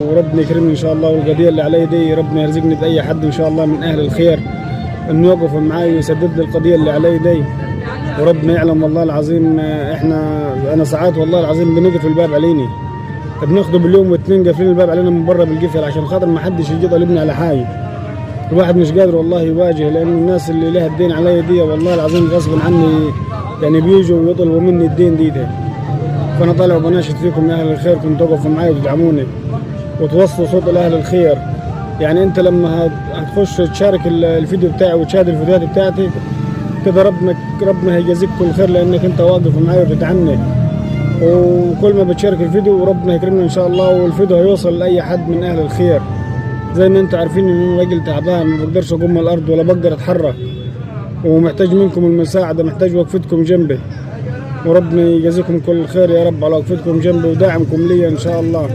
وربنا يكرمني ان شاء الله، والقضيه اللي علي دي ربنا يرزقني باي حد ان شاء الله من اهل الخير انه يوقف معي ويسدد لي القضيه اللي علي دي. وربنا يعلم والله العظيم انا ساعات والله العظيم بنقفل الباب عليني، بناخده باليوم واثنين قافلين الباب علينا من بره بالقفل عشان خاطر ما حدش يجي يطالبني على حاجه. الواحد مش قادر والله يواجه، لان الناس اللي لها الدين علي دي والله العظيم غصب عني يعني بيجوا ويطلبوا مني الدين دي. فانا طالع وبناشد فيكم يا اهل الخير كنتوا توقفوا معي وتدعموني وتوصلوا صوت لاهل الخير. يعني انت لما هتخش تشارك الفيديو بتاعي وتشاهد الفيديوهات بتاعتي كده ربنا هيجازيك كل خير، لانك انت واقف معايا وبتدعمني. وكل ما بتشارك الفيديو وربنا يكرمنا ان شاء الله، والفيديو هيوصل لاي حد من اهل الخير. زي ما انتم عارفين ان انا راجل تعبان ما بقدرش اقوم من الارض ولا بقدر اتحرك، ومحتاج منكم المساعده، محتاج وقفتكم جنبي. وربنا يجازيكم كل خير يا رب على وقفتكم جنبي وداعمكم لي ان شاء الله.